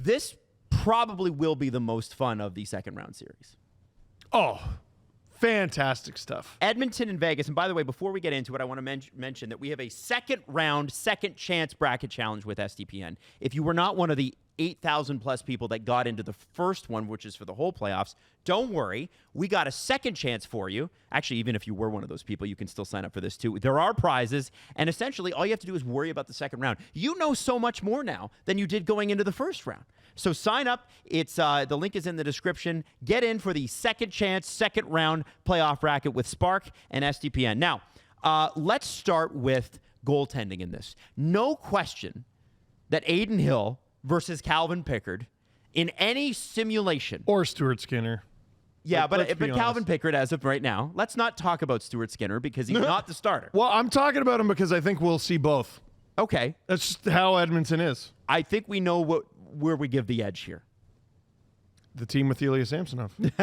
This probably will be the most fun of the second round series. Oh, fantastic stuff. Edmonton and Vegas. And by the way, before we get into it, I want to mention that we have a second round, second chance bracket challenge with SDPN. If you were not one of the 8,000 plus people that got into the first one, which is for the whole playoffs, don't worry. We got a second chance for you. Actually, even if you were one of those people, you can still sign up for this too. There are prizes, and essentially all you have to do is worry about the second round. You know so much more now than you did going into the first round. So sign up. It's the link is in the description. Get in for the second chance, second round playoff bracket with Spark and SDPN. Now, let's start with goaltending in this. No question that Aiden Hill versus Calvin Pickard in any simulation. Or Stuart Skinner. Yeah, but let's be Calvin honest. Pickard, as of right now, let's not talk about Stuart Skinner because he's not the starter. Well, I'm talking about him because I think we'll see both. Okay. That's just how Edmonton is. I think we know where we give the edge here. The team with Ilya Samsonov. Jesse.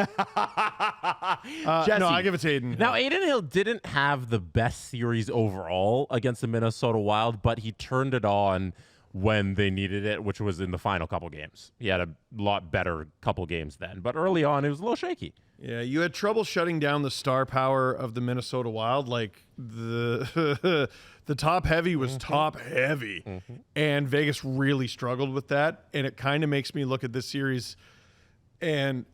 No, I give it to Aiden. Now, Aiden Hill didn't have the best series overall against the Minnesota Wild, but he turned it on when they needed it, which was in the final couple games. He had a lot better couple games then. But early on, it was a little shaky. Yeah, you had trouble shutting down the star power of the Minnesota Wild. Like, the top heavy was top heavy. And Vegas really struggled with that. And it kind of makes me look at this series and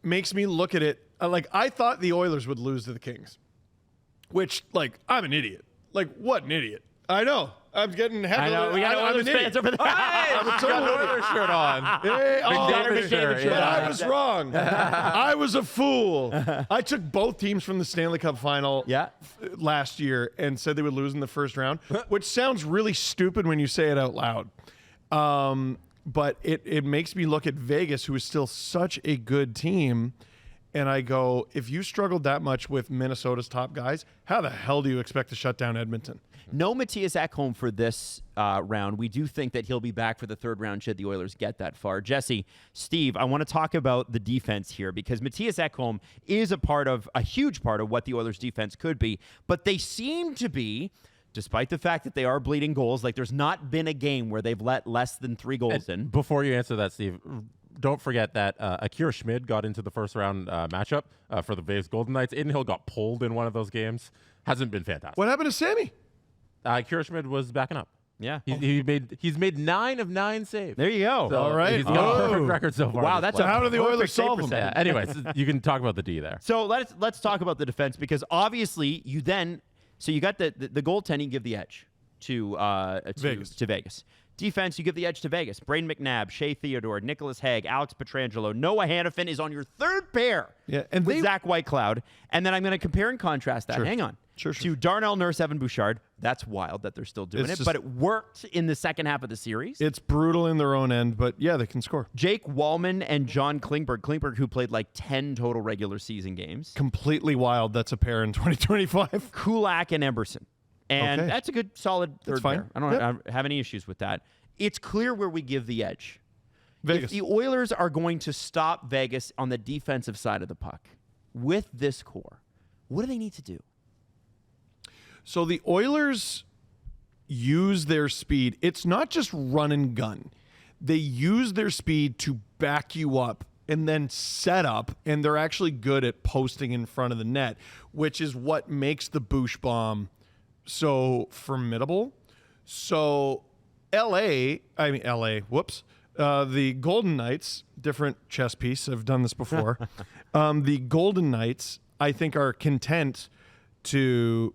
makes me look at it. Like, I thought the Oilers would lose to the Kings, which, like, I'm an idiot. Like, what an idiot. I know. I'm getting heckled. I know. We got Oilers fans over there. I'm a total Oilers shirt on. Hey, McDavid shirt, but yeah. I was wrong. I was a fool. I took both teams from the Stanley Cup final last year and said they would lose in the first round, which sounds really stupid when you say it out loud. But it makes me look at Vegas, who is still such a good team, and I go, if you struggled that much with Minnesota's top guys, how the hell do you expect to shut down Edmonton? No Matthias Ekholm for this round. We do think that he'll be back for the third round should the Oilers get that far. Jesse, Steve, I want to talk about the defense here because Matthias Ekholm is a huge part of what the Oilers defense could be, but they seem to be, despite the fact that they are bleeding goals, like there's not been a game where they've let less than 3 goals in. Before you answer that, Steve, don't forget that Akira Schmid got into the first round matchup for the Vegas Golden Knights. Aiden Hill got pulled in one of those games. Hasn't been fantastic. What happened to Sammy? Akira Schmid was backing up. Yeah. He's made 9 of 9 saves. There you go. So all right. He's got a perfect record so far. Wow, this that's playoff. a How do the Oilers perfect solve save them? Yeah, anyways, you can talk about the D there. So let's talk about the defense because obviously you got the goaltending, give the edge to Vegas. Defense, you give the edge to Vegas. Braden McNabb, Shea Theodore, Nicholas Hague, Alex Pietrangelo, Noah Hannafin is on your third pair. Yeah, and with Zach Whitecloud. And then I'm going to compare and contrast that. Sure. Hang on. Sure. To Darnell Nurse, Evan Bouchard. That's wild that they're still doing it, but it worked in the second half of the series. It's brutal in their own end, but yeah, they can score. Jake Wallman and John Klingberg. Klingberg, who played like 10 total regular season games. Completely wild. That's a pair in 2025. Kulak and Emberson. And that's a good, solid third fine. pair. I don't have any issues with that. It's clear where we give the edge. Vegas. If the Oilers are going to stop Vegas on the defensive side of the puck with this core, what do they need to do? So the Oilers use their speed. It's not just run and gun. They use their speed to back you up and then set up, and they're actually good at posting in front of the net, which is what makes the Boosh bomb so formidable. So the Golden Knights, different chess piece, I've done this before. The Golden Knights, I think, are content to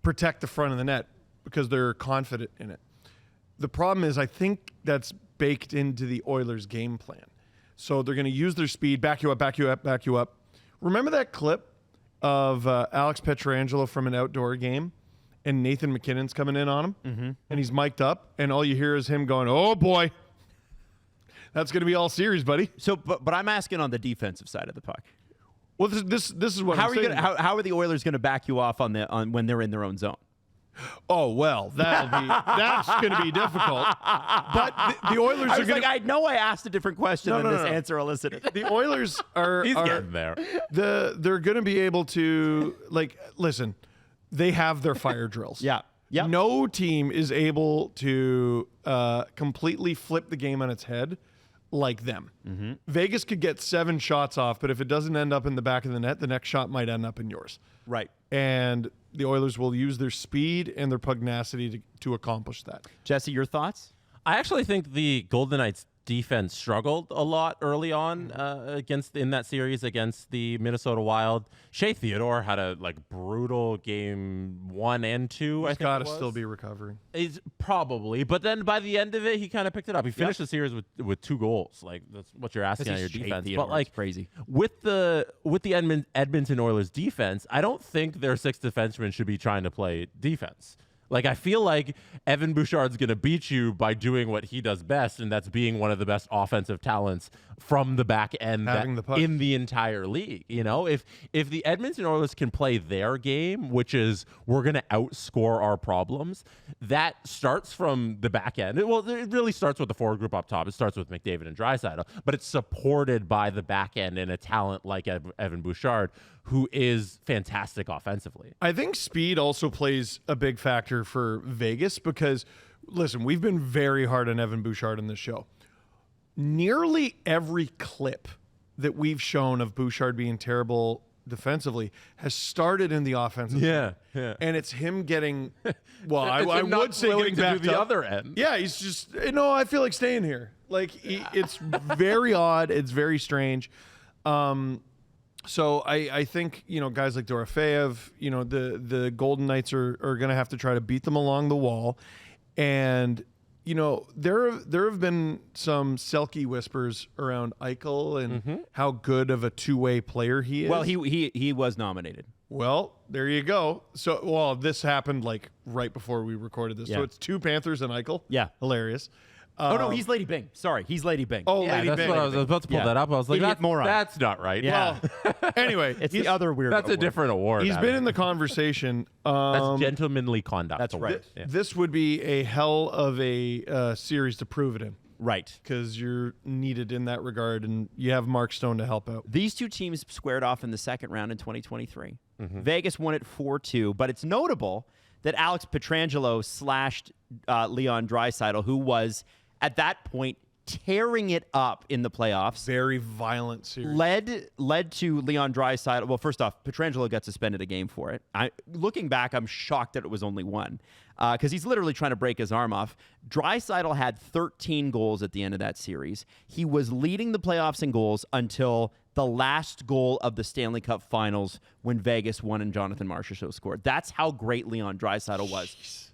protect the front of the net because they're confident in it. The problem is I think that's baked into the Oilers' game plan. So they're going to use their speed, back you up, back you up, back you up. Remember that clip of Alex Pietrangelo from an outdoor game? And Nathan McKinnon's coming in on him, and he's mic'd up, and all you hear is him going, "Oh boy, that's going to be all series, buddy." So, but I'm asking on the defensive side of the puck. Well, this is what How I'm saying. how are the Oilers going to back you off on when they're in their own zone? Oh well, that's going to be difficult. But the Oilers are going. I know I asked a different question than this no. answer elicited. The Oilers are. He's getting there. They're going to be able to listen. They have their fire drills. Yeah. Yep. No team is able to completely flip the game on its head like them. Mm-hmm. Vegas could get 7 shots off, but if it doesn't end up in the back of the net, the next shot might end up in yours. Right. And the Oilers will use their speed and their pugnacity to accomplish that. Jesse, your thoughts? I actually think the Golden Knights defense struggled a lot early on in that series against the Minnesota Wild. Shea Theodore had a brutal game 1 and 2. He's got to still be recovering. Is probably, but then by the end of it, he kind of picked it up. He finished the series with 2 goals. That's what you're asking on your defense. Theodore, but crazy with the Edmonton Oilers defense, I don't think their 6th defenseman should be trying to play defense. I feel like Evan Bouchard's going to beat you by doing what he does best, and that's being one of the best offensive talents from the back end in the entire league. If the Edmonton Oilers can play their game, which is we're going to outscore our problems, that starts from the back end. It really starts with the forward group up top. It starts with McDavid and Draisaitl, but it's supported by the back end and a talent like Evan Bouchard, who is fantastic offensively. I think speed also plays a big factor for Vegas because, listen, we've been very hard on Evan Bouchard in this show. Nearly every clip that we've shown of Bouchard being terrible defensively has started in the offensive Yeah. and it's him getting, well, It's I him not would say willing getting to back do the other end. Yeah, he's just, no, I feel like staying here. It's very odd. It's very strange. So I think, guys like Dorofeyev, the Golden Knights are going to have to try to beat them along the wall. And, there have been some Selke whispers around Eichel and how good of a two-way player he is. Well, he was nominated. Well, there you go. So, this happened right before we recorded this. Yeah. So it's 2 Panthers and Eichel. Yeah. Hilarious. Oh, no, he's Lady Bing. Sorry, he's Lady Bing. Oh, Yeah, Lady that's Bing. what I was about to pull that up. I was like, Idiot moron. that's not right. Yeah. Anyway, It's the other weird That's a award. different award. he's been in the conversation. That's gentlemanly conduct. That's award. right. Yeah. This would be a hell of a series to prove it in Right. because you're needed in that regard, and you have Mark Stone to help out. These 2 teams squared off in the second round in 2023. Vegas won it 4-2, but it's notable that Alex Pietrangelo slashed Leon Draisaitl, who was at that point tearing it up in the playoffs. Very violent series. Led to Leon Draisaitl. Well, first off, Pietrangelo got suspended a game for it. Looking back, I'm shocked that it was only 1 because he's literally trying to break his arm off. Draisaitl had 13 goals at the end of that series. He was leading the playoffs in goals until the last goal of the Stanley Cup Finals when Vegas won and Jonathan Marchessault scored. That's how great Leon Draisaitl was.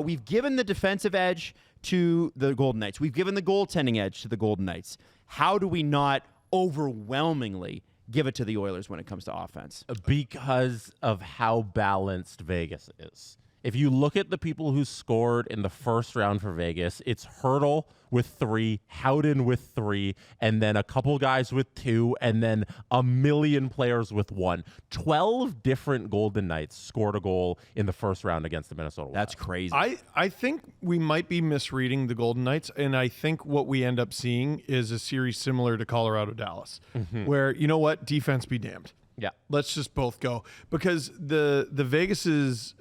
We've given the defensive edge to the Golden Knights. We've given the goaltending edge to the Golden Knights. How do we not overwhelmingly give it to the Oilers when it comes to offense? Because of how balanced Vegas is. If you look at the people who scored in the first round for Vegas, it's Hertl with 3, Howden with 3, and then a couple guys with 2, and then a million players with 1. 12 different Golden Knights scored a goal in the first round against the Minnesota Wild. That's crazy. I think we might be misreading the Golden Knights, and I think what we end up seeing is a series similar to Colorado-Dallas, where, you know what, defense be damned. Yeah. Let's just both go because the Vegas's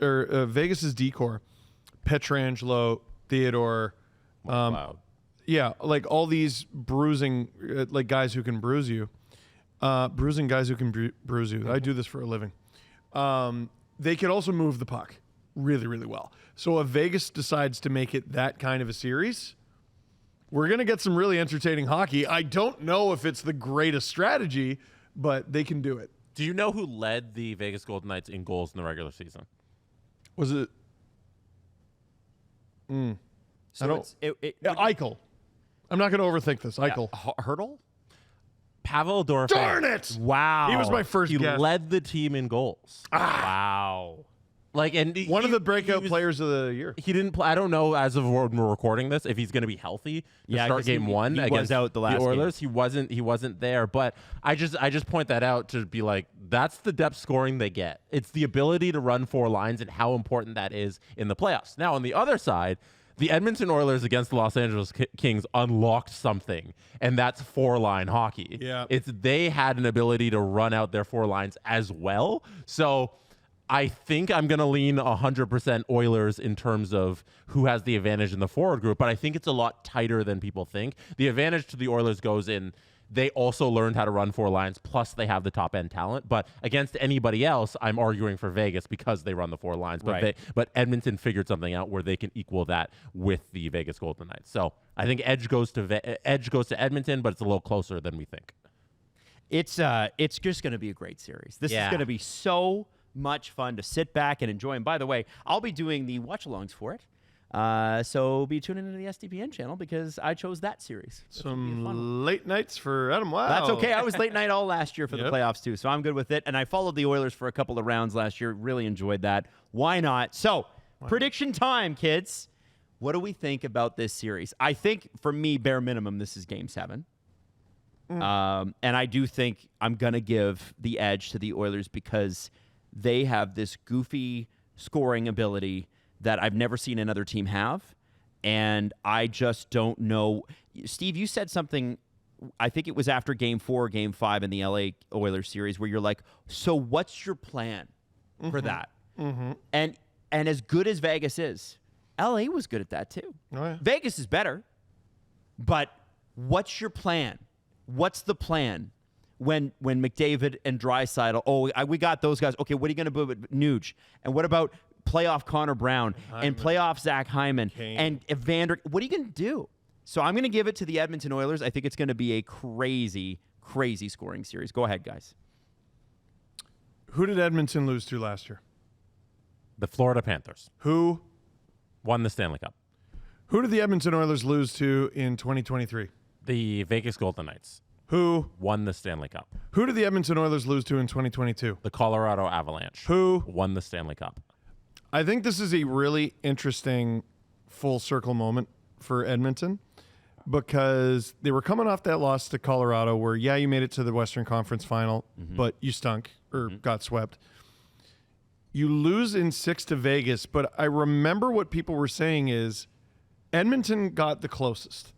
decor, Pietrangelo, Theodore, Wow. yeah, all these bruising guys who can bruise you, bruising guys who can bruise you. I do this for a living. They could also move the puck really, really well. So if Vegas decides to make it that kind of a series, we're gonna get some really entertaining hockey. I don't know if it's the greatest strategy, but they can do it. Do you know who led the Vegas Golden Knights in goals in the regular season? Was it? So Eichel. I'm not going to overthink this. Eichel. Hertl? Pavel Dorofeyev. Darn it! Wow. He was my first He guess. led the team in goals. Wow. One of the breakout players of the year. He didn't play. I don't know as of when we're recording this if he's going to be healthy to start 'cause game 1 he was against out the last Oilers. He wasn't there. But I just point that out to be like, that's the depth scoring they get. It's the ability to run 4 lines and how important that is in the playoffs. Now on the other side, the Edmonton Oilers against the Los Angeles Kings unlocked something, and that's 4-line hockey. Yeah. They had an ability to run out their 4 lines as well. So I think I'm going to lean 100% Oilers in terms of who has the advantage in the forward group, but I think it's a lot tighter than people think. The advantage to the Oilers goes in they also learned how to run 4 lines, plus they have the top-end talent. But against anybody else, I'm arguing for Vegas because they run the 4 lines. But but Edmonton figured something out where they can equal that with the Vegas Golden Knights. So I think edge goes to Edmonton, but it's a little closer than we think. It's just going to be a great series. This is going to be so much fun to sit back and enjoy. And by the way, I'll be doing the watch-alongs for it. So be tuning into the SDPN channel because I chose that series. Some late nights for Adam Wylde. That's okay. I was late night all last year for the playoffs too, so I'm good with it. And I followed the Oilers for a couple of rounds last year. Really enjoyed that. Why not? So prediction time, kids. What do we think about this series? I think for me, bare minimum, this is Game 7. And I do think I'm going to give the edge to the Oilers because they have this goofy scoring ability that I've never seen another team have. And I just don't know. Steve, you said something, I think it was after Game 4 or Game 5 in the LA Oilers series where you're like, so what's your plan for that? And as good as Vegas is, LA was good at that too. Oh, yeah. Vegas is better. But what's your plan? What's the plan when McDavid and Draisaitl, we got those guys. Okay, what are you going to do with Nuge? And what about playoff Connor Brown and playoff Zach Hyman and Evander? What are you going to do? So I'm going to give it to the Edmonton Oilers. I think it's going to be a crazy, crazy scoring series. Go ahead, guys. Who did Edmonton lose to last year? The Florida Panthers. Who won the Stanley Cup? Who did the Edmonton Oilers lose to in 2023? The Vegas Golden Knights. Who won the Stanley Cup? Who did the Edmonton Oilers lose to in 2022? The Colorado Avalanche. Who won the Stanley Cup? I think this is a really interesting full circle moment for Edmonton because they were coming off that loss to Colorado where, you made it to the Western Conference final, but you stunk or got swept. You lose in 6 to Vegas, but I remember what people were saying is Edmonton got the closest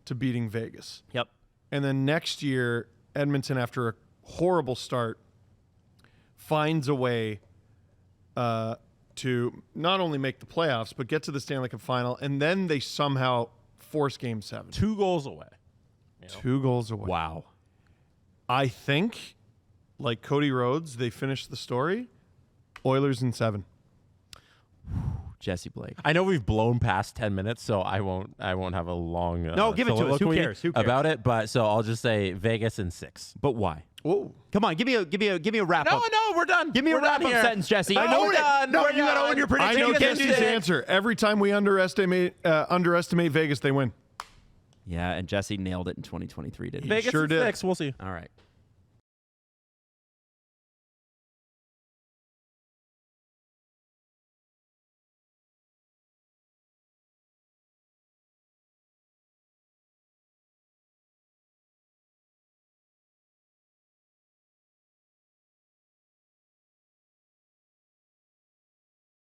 to beating Vegas. Yep. And then next year, Edmonton, after a horrible start, finds a way to not only make the playoffs, but get to the Stanley Cup final, and then they somehow force Game 7. 2 goals away. 2 goals away. Wow. I think, like Cody Rhodes, they finished the story. Oilers in 7. Jesse Blake. I know we've blown past 10 minutes, so I won't have a long no, give it to us. Who cares? About it? But so I'll just say Vegas in 6. But why? Whoa. Come on, give me a wrap up. No, we're done. Give me a wrap up sentence, Jesse. I know it. No, you got to own your prediction. I know Jesse's answer. Every time we underestimate Vegas, they win. Yeah, and Jesse nailed it in 2023, didn't he? Vegas sure in did. 6. We'll see. All right.